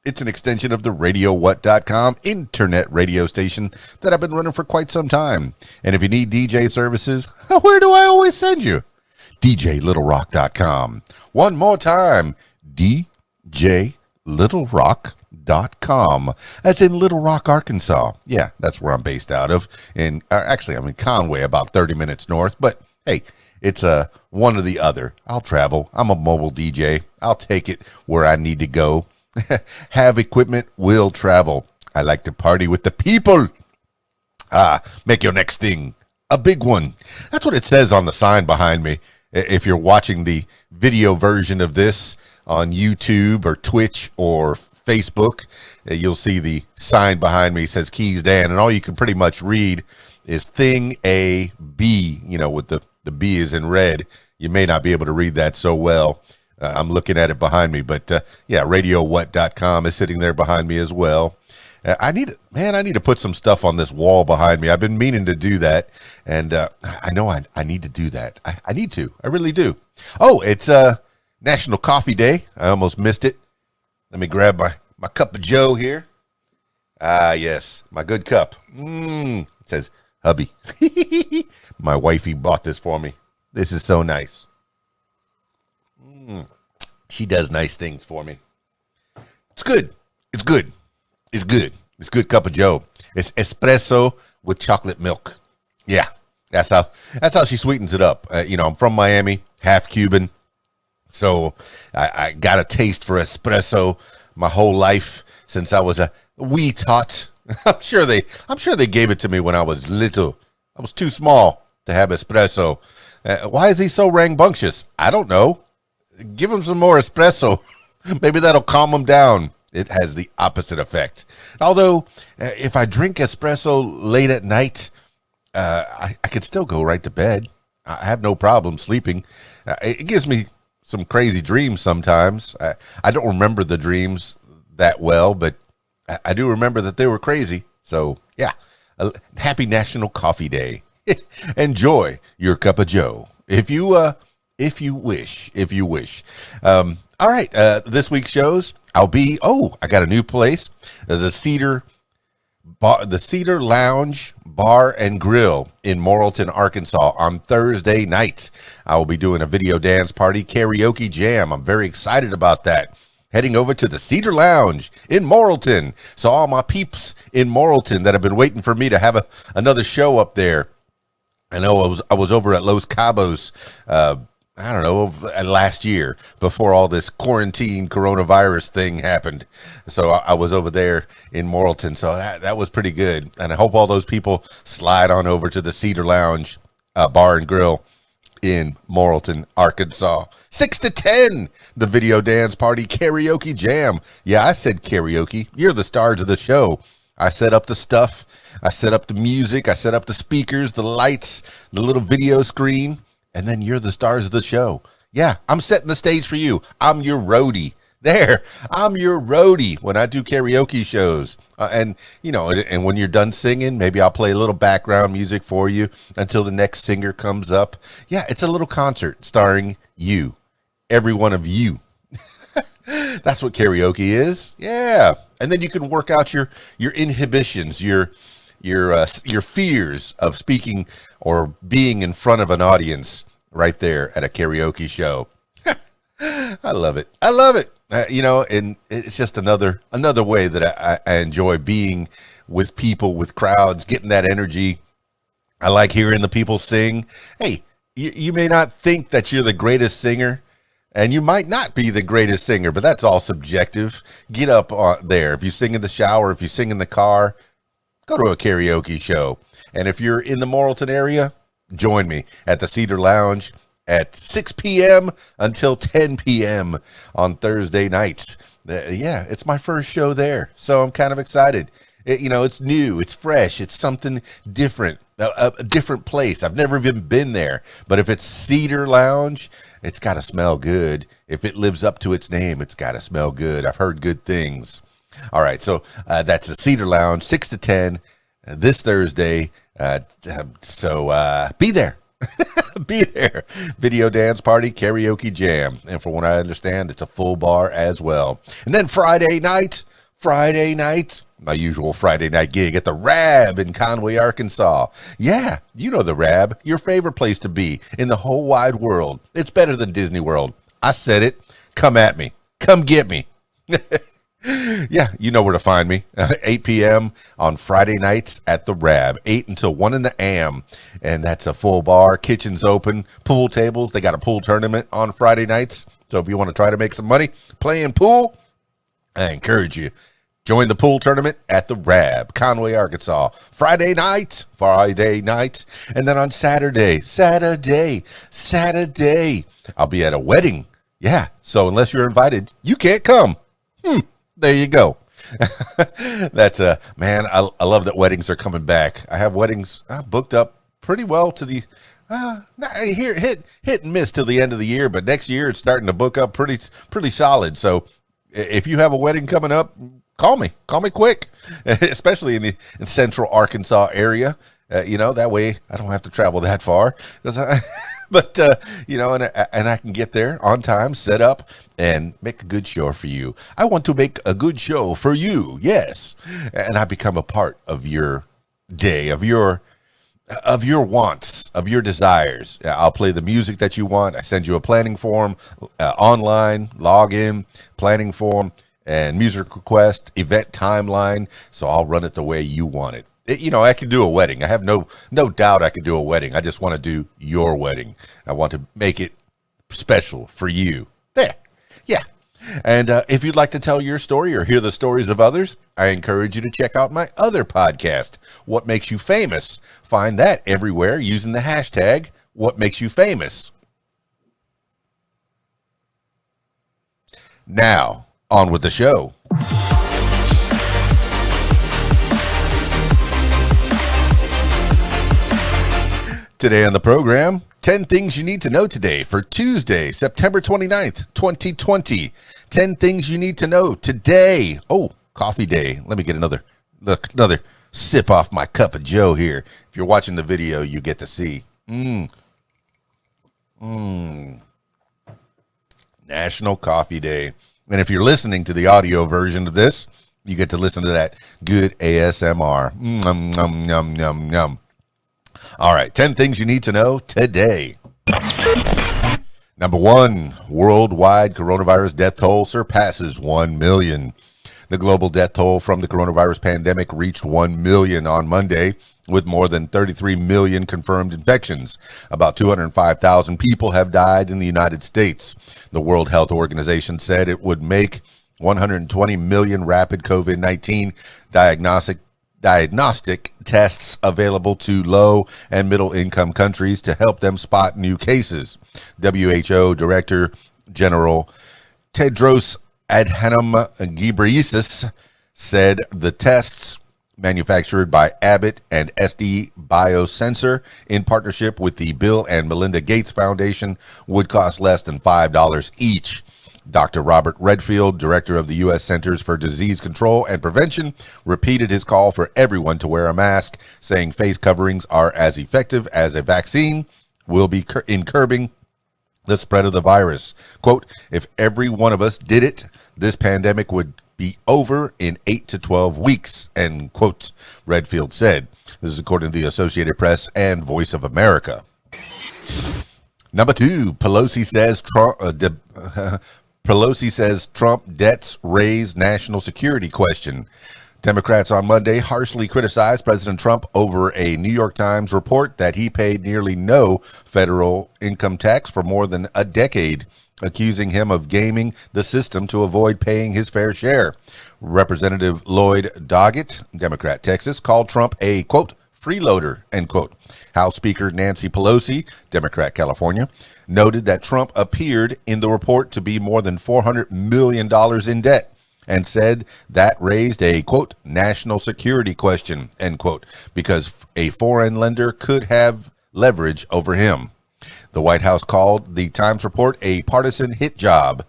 It's an extension of the RadioWhat.com internet radio station that I've been running for quite some time. And if you need DJ services, where do I always send you? DJLittleRock.com. One more time, DJLittleRock.com. That's in Little Rock, Arkansas. Yeah, that's where I'm based out of. And actually, I'm in Conway, about 30 minutes north. But hey, it's one or the other. I'll travel. I'm a mobile DJ. I'll take it where I need to go. Have equipment, will travel. I like to party with the people. Make your next thing a big one. That's what it says on the sign behind me. If you're watching the video version of this on YouTube or Twitch or Facebook, you'll see the sign behind me. It says Keys Dan, and all you can pretty much read is Thing A B, with the B is in red. You may not be able to read that so well. I'm looking at it behind me, but RadioWhat.com is sitting there behind me as well. I need to put some stuff on this wall behind me. I've been meaning to do that, and I know I need to do that. I need to. I really do. Oh, it's National Coffee Day. I almost missed it. Let me grab my cup of Joe here. Yes, my good cup. It says hubby. My wifey bought this for me. This is so nice. She does nice things for me. It's good. It's good. It's good. It's good cup of Joe. It's espresso with chocolate milk. Yeah, that's how she sweetens it up. I'm from Miami, half Cuban, so I got a taste for espresso my whole life since I was a wee tot. I'm sure they gave it to me when I was little. I was too small to have espresso. Why is he so rambunctious? I don't know. Give him some more espresso. Maybe that'll calm him down. It has the opposite effect. Although, if I drink espresso late at night, I could still go right to bed. I have no problem sleeping. It gives me some crazy dreams sometimes. I don't remember the dreams that well, but I do remember that they were crazy. So, yeah, happy National Coffee Day. Enjoy your cup of Joe. If you wish. All right, this week's shows, I got a new place. The Cedar Lounge Bar and Grill in Morrilton, Arkansas on Thursday nights. I will be doing a video dance party karaoke jam. I'm very excited about that. Heading over to the Cedar Lounge in Morrilton. So all my peeps in Morrilton that have been waiting for me to have another show up there. I know I was over at Los Cabos, last year before all this quarantine coronavirus thing happened. So I was over there in Morrilton. So that was pretty good. And I hope all those people slide on over to the Cedar Lounge Bar and Grill in Morrilton, Arkansas. 6 to 10, the video dance party karaoke jam. Yeah, I said karaoke. You're the stars of the show. I set up the stuff. I set up the music. I set up the speakers, the lights, the little video screen. And then you're the stars of the show. Yeah, I'm setting the stage for you. I'm your roadie. I'm your roadie when I do karaoke shows. And when you're done singing, maybe I'll play a little background music for you until the next singer comes up. Yeah, it's a little concert starring you, every one of you. That's what karaoke is. Yeah. And then you can work out your inhibitions, your fears of speaking or being in front of an audience right there at a karaoke show. I love it. And it's just another way that I enjoy being with people, with crowds, getting that energy. I like hearing the people sing. Hey, you may not think that you're the greatest singer, and you might not be the greatest singer, but that's all subjective. Get up there. If you sing in the shower, if you sing in the car, go to a karaoke show. And if you're in the Morrilton area, join me at the Cedar Lounge at 6 p.m. until 10 p.m. on Thursday nights. Yeah, it's my first show there, so I'm kind of excited. It's new, it's fresh, it's something different, a different place. I've never even been there, but if it's Cedar Lounge, it's got to smell good. If it lives up to its name, it's got to smell good. I've heard good things. All right, so that's the Cedar Lounge, 6 to 10 this Thursday. So be there. Be there. Video dance party, karaoke jam. And from what I understand, it's a full bar as well. And then Friday night, Friday nights, my usual Friday night gig at the Rab in Conway, Arkansas. Yeah, you know the Rab, your favorite place to be in the whole wide world. It's better than Disney World. I said it. Come at me. Come get me. Yeah, you know where to find me. 8 p.m. on Friday nights at the Rab, 8 until 1 in the a.m. And that's a full bar, kitchen's open, pool tables. They got a pool tournament on Friday nights. So if you want to try to make some money playing pool, I encourage you. Join the pool tournament at the Rab, Conway, Arkansas. Friday night. And then on Saturday, I'll be at a wedding. Yeah, so unless you're invited, you can't come. There you go. That's man, I love that weddings are coming back. I have weddings booked up pretty well to the here hit and miss till the end of the year, but next year it's starting to book up pretty solid. So if you have a wedding coming up, call me quick, especially in central Arkansas area. That way I don't have to travel that far. But, and I can get there on time, set up, and make a good show for you. I want to make a good show for you, yes. And I become a part of your day, of your wants, of your desires. I'll play the music that you want. I send you a planning form, online, log in, planning form, and music request, event timeline. So I'll run it the way you want it. I can do a wedding. I have no doubt I can do a wedding. I just want to do your wedding. I want to make it special for you. There. Yeah. And if you'd like to tell your story or hear the stories of others, I encourage you to check out my other podcast, What Makes You Famous. Find that everywhere using the hashtag What Makes You Famous. Now, on with the show. Today on the program, 10 things you need to know today for Tuesday, September 29th, 2020. 10 things you need to know today. Oh, coffee day. Let me get another sip off my cup of joe here. If you're watching the video, you get to see. National Coffee Day. And if you're listening to the audio version of this, you get to listen to that good ASMR. Yum, yum, yum, yum. All right, 10 things you need to know today. Number 1, worldwide coronavirus death toll surpasses 1 million. The global death toll from the coronavirus pandemic reached 1 million on Monday, with more than 33 million confirmed infections. About 205,000 people have died in the United States. The World Health Organization said it would make 120 million rapid COVID-19 diagnostic tests available to low and middle income countries to help them spot new cases. WHO Director General Tedros Adhanom Ghebreyesus said the tests manufactured by Abbott and SD Biosensor in partnership with the Bill and Melinda Gates Foundation would cost less than $5 each. Dr. Robert Redfield, director of the U.S. Centers for Disease Control and Prevention, repeated his call for everyone to wear a mask, saying face coverings are as effective as a vaccine will be in curbing the spread of the virus. Quote, if every one of us did it, this pandemic would be over in 8 to 12 weeks, end quote, Redfield said. This is according to the Associated Press and Voice of America. Number 2, Pelosi says Trump debts raise national security question. Democrats on Monday harshly criticized President Trump over a New York Times report that he paid nearly no federal income tax for more than a decade, accusing him of gaming the system to avoid paying his fair share. Representative Lloyd Doggett, Democrat, Texas, called Trump a, quote, freeloader, end quote. House Speaker Nancy Pelosi, Democrat, California, noted that Trump appeared in the report to be more than $400 million in debt and said that raised a, quote, national security question, end quote, because a foreign lender could have leverage over him. The White House called the Times report a partisan hit job.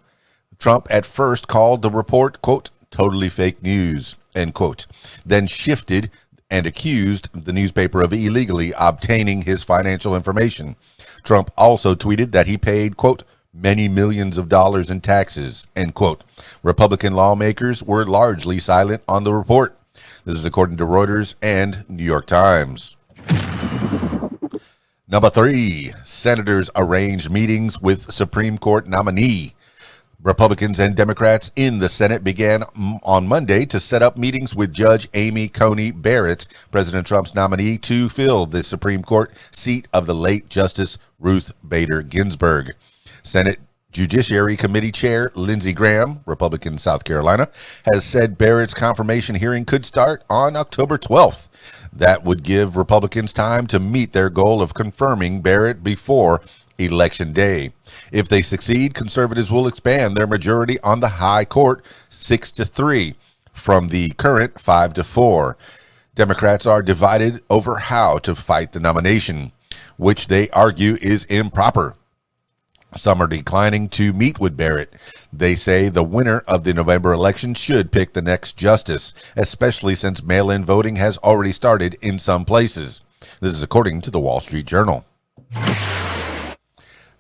Trump at first called the report, quote, totally fake news, end quote, then shifted and accused the newspaper of illegally obtaining his financial information. Trump also tweeted that he paid, quote, many millions of dollars in taxes, end quote. Republican lawmakers were largely silent on the report. This is according to Reuters and New York Times. Number 3, senators arranged meetings with Supreme Court nominee. Republicans and Democrats in the Senate began on Monday to set up meetings with Judge Amy Coney Barrett, President Trump's nominee, to fill the Supreme Court seat of the late Justice Ruth Bader Ginsburg. Senate Judiciary Committee Chair Lindsey Graham, Republican South Carolina, has said Barrett's confirmation hearing could start on October 12th. That would give Republicans time to meet their goal of confirming Barrett before Election Day. If they succeed, conservatives will expand their majority on the high court 6-3 from the current 5-4. Democrats are divided over how to fight the nomination, which they argue is improper. Some are declining to meet with Barrett. They say the winner of the November election should pick the next justice, especially since mail-in voting has already started in some places. This is according to the Wall Street Journal.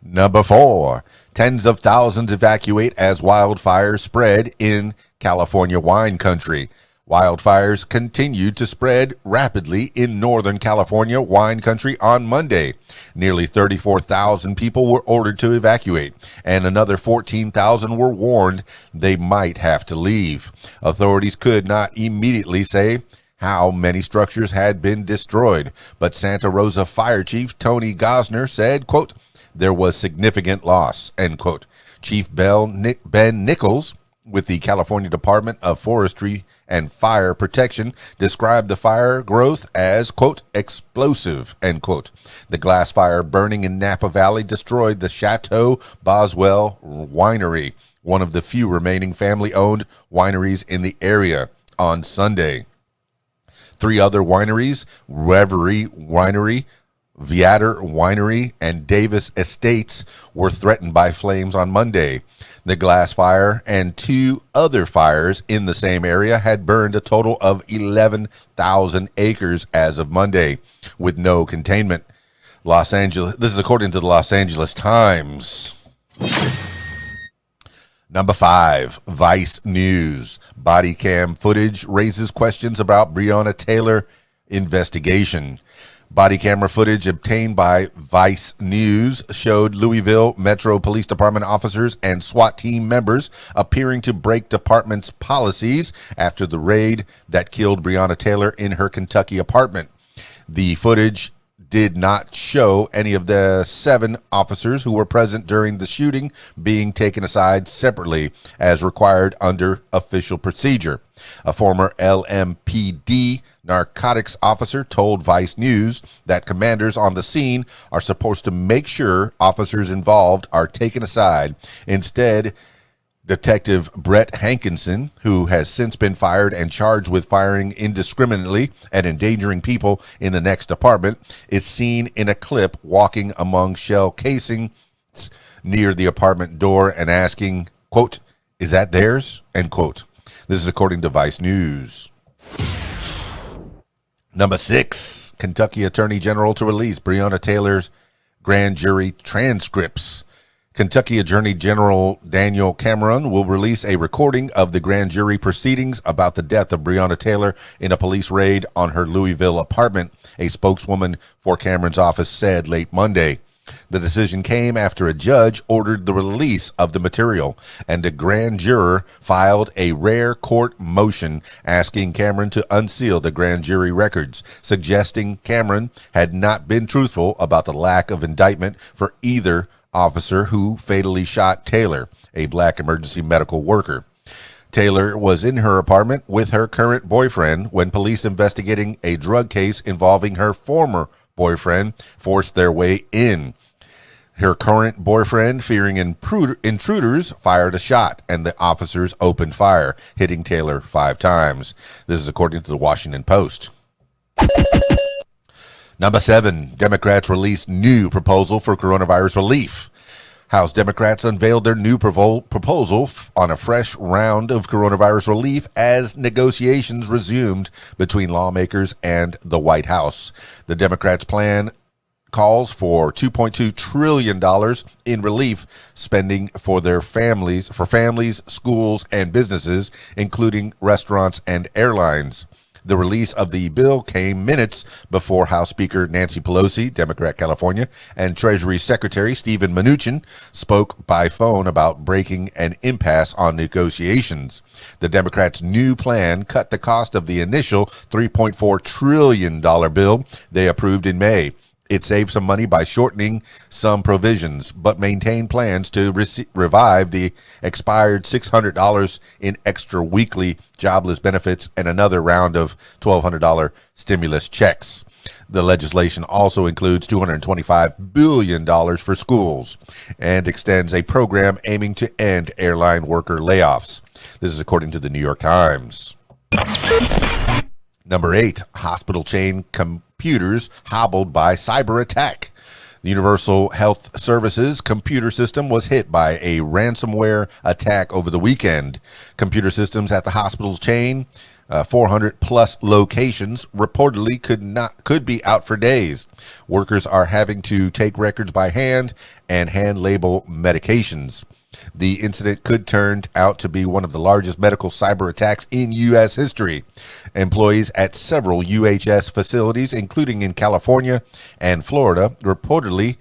Number 4, tens of thousands evacuate as wildfires spread in California wine country. Wildfires continued to spread rapidly in Northern California wine country on Monday. Nearly 34,000 people were ordered to evacuate, and another 14,000 were warned they might have to leave. Authorities could not immediately say how many structures had been destroyed, but Santa Rosa Fire Chief Tony Gosner said, quote, there was significant loss, end quote. Chief Ben Nichols with the California Department of Forestry and Fire Protection described the fire growth as, quote, explosive, end quote. The glass fire burning in Napa Valley destroyed the Chateau Boswell Winery, one of the few remaining family-owned wineries in the area, on Sunday. 3 other wineries, Reverie Winery, Viator Winery, and Davis Estates, were threatened by flames on Monday. The glass fire and 2 other fires in the same area had burned a total of 11,000 acres as of Monday, with no containment. This is according to the Los Angeles Times. Number 5, Vice News. Body cam footage raises questions about Breonna Taylor investigation. Body camera footage obtained by Vice News showed Louisville Metro Police Department officers and SWAT team members appearing to break department's policies after the raid that killed Breonna Taylor in her Kentucky apartment. The footage did not show any of the 7 officers who were present during the shooting being taken aside separately as required under official procedure. A former LMPD narcotics officer told Vice News that commanders on the scene are supposed to make sure officers involved are taken aside. Instead, Detective Brett Hankinson, who has since been fired and charged with firing indiscriminately and endangering people in the next department, is seen in a clip walking among shell casings near the apartment door and asking, quote, is that theirs? End quote. This is according to Vice News. Number 6, Kentucky Attorney General to release Breonna Taylor's grand jury transcripts. Kentucky Attorney General Daniel Cameron will release a recording of the grand jury proceedings about the death of Breonna Taylor in a police raid on her Louisville apartment, a spokeswoman for Cameron's office said late Monday. The decision came after a judge ordered the release of the material, and a grand juror filed a rare court motion asking Cameron to unseal the grand jury records, suggesting Cameron had not been truthful about the lack of indictment for either officer who fatally shot Taylor, a black emergency medical worker. Taylor was in her apartment with her current boyfriend when police investigating a drug case involving her former boyfriend forced their way in. Her current boyfriend, fearing intruders, fired a shot, and the officers opened fire, hitting Taylor 5 times. This is according to the Washington Post. Number 7, Democrats release new proposal for coronavirus relief. House Democrats unveiled their new proposal on a fresh round of coronavirus relief as negotiations resumed between lawmakers and the White House. The Democrats' plan calls for $2.2 trillion in relief spending for families, schools, and businesses, including restaurants and airlines. The release of the bill came minutes before House Speaker Nancy Pelosi, Democrat California, and Treasury Secretary Steven Mnuchin spoke by phone about breaking an impasse on negotiations. The Democrats' new plan cut the cost of the initial $3.4 trillion bill they approved in May. It saved some money by shortening some provisions, but maintained plans to revive the expired $600 in extra weekly jobless benefits and another round of $1,200 stimulus checks. The legislation also includes $225 billion for schools and extends a program aiming to end airline worker layoffs. This is according to the New York Times. Number 8, hospital chain computers hobbled by cyber attack. The Universal Health Services computer system was hit by a ransomware attack over the weekend. Computer systems at the hospital's chain, 400 plus locations, reportedly could be out for days. Workers are having to take records by hand and hand label medications. The incident could turn out to be one of the largest medical cyber attacks in U.S. history. Employees at several UHS facilities, including in California and Florida, reportedly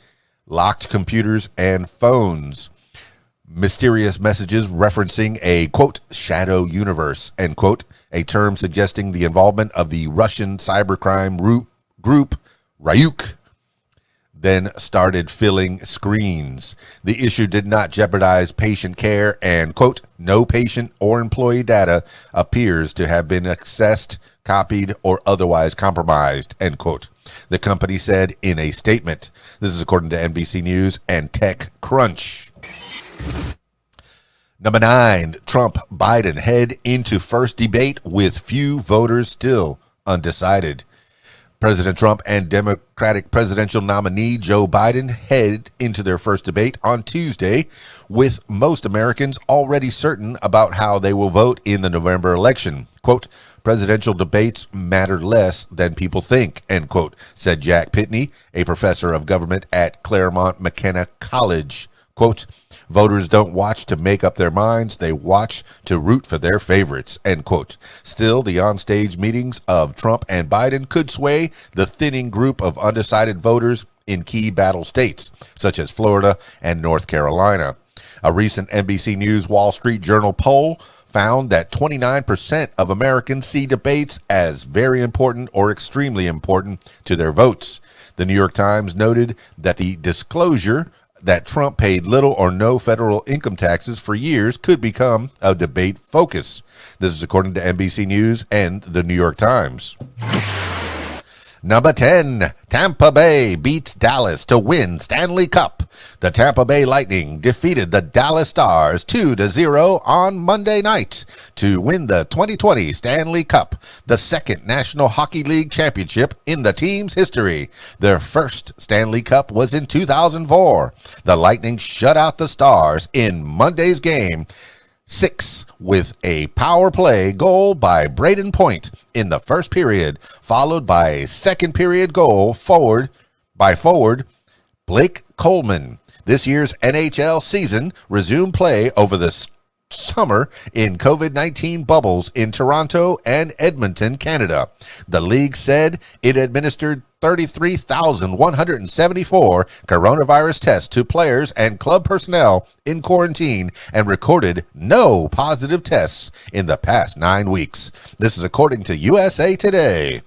locked computers and phones. Mysterious messages referencing a, quote, shadow universe, end quote, a term suggesting the involvement of the Russian cybercrime group Ryuk, then started filling screens. The issue did not jeopardize patient care and, quote, no patient or employee data appears to have been accessed, copied, or otherwise compromised, end quote. The company said in a statement. This is according to NBC News and TechCrunch. Number 9, Trump Biden head into first debate with few voters still undecided. President Trump and Democratic presidential nominee Joe Biden head into their first debate on Tuesday, with most Americans already certain about how they will vote in the November election. Quote, presidential debates matter less than people think, end quote, said Jack Pitney, a professor of government at Claremont McKenna College. Quote, voters don't watch to make up their minds, they watch to root for their favorites, end quote. Still, the onstage meetings of Trump and Biden could sway the thinning group of undecided voters in key battle states, such as Florida and North Carolina. A recent NBC News Wall Street Journal poll found that 29% of Americans see debates as very important or extremely important to their votes. The New York Times noted that the disclosure that Trump paid little or no federal income taxes for years could become a debate focus. This is according to NBC News and the New York Times. Number 10, Tampa Bay beats Dallas to win Stanley Cup. The Tampa Bay Lightning defeated the Dallas Stars 2-0 on Monday night to win the 2020 Stanley Cup, the second National Hockey League championship in the team's history. Their first Stanley Cup was in 2004. The Lightning shut out the Stars in Monday's game 6 with a power play goal by Braden Point in the first period, followed by a second period goal by forward Blake Coleman. This year's NHL season resumed play over the summer in COVID-19 bubbles in Toronto and Edmonton, Canada. The league said it administered 33,174 coronavirus tests to players and club personnel in quarantine and recorded no positive tests in the past 9 weeks. This is according to USA Today.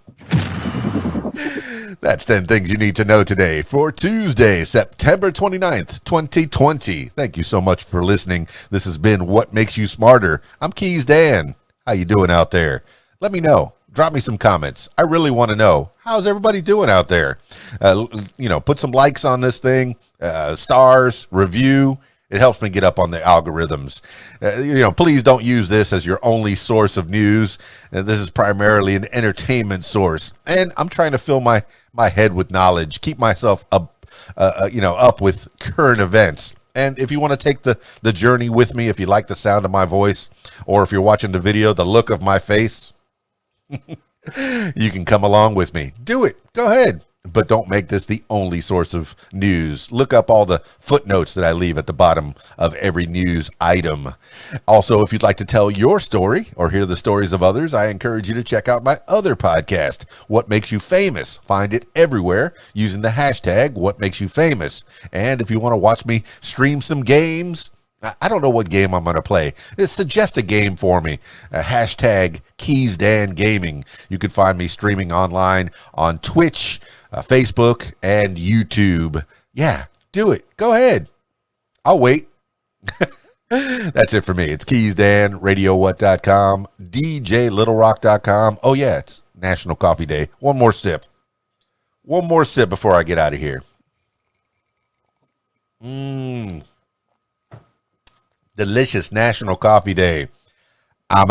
That's 10 things you need to know today for Tuesday, September 29th, 2020. Thank you so much for listening. This has been What Makes You Smarter. I'm Keys Dan. How you doing out there? Let me know. Drop me some comments. I really want to know, how's everybody doing out there? Put some likes on this thing, stars, review. It helps me get up on the algorithms. Please don't use this as your only source of news. This is primarily an entertainment source. And I'm trying to fill my head with knowledge, keep myself up with current events. And if you want to take the journey with me, if you like the sound of my voice, or if you're watching the video, the look of my face, you can come along with me. Do it. Go ahead. but don't make this the only source of news. Look up all the footnotes that I leave at the bottom of every news item. Also, if you'd like to tell your story or hear the stories of others, I encourage you to check out my other podcast, What Makes You Famous. Find it everywhere using the hashtag What Makes You Famous. And if you want to watch me stream some games, I don't know what game I'm going to play. Suggest a game for me. Hashtag Keys Dan Gaming. You can find me streaming online on Twitch, Facebook, and YouTube. Yeah, do it. Go ahead. I'll wait. That's it for me. It's Keys Dan, RadioWhat.com, DJLittleRock.com. Oh, yeah, it's National Coffee Day. One more sip. One more sip before I get out of here. Delicious National Coffee Day. I'm out.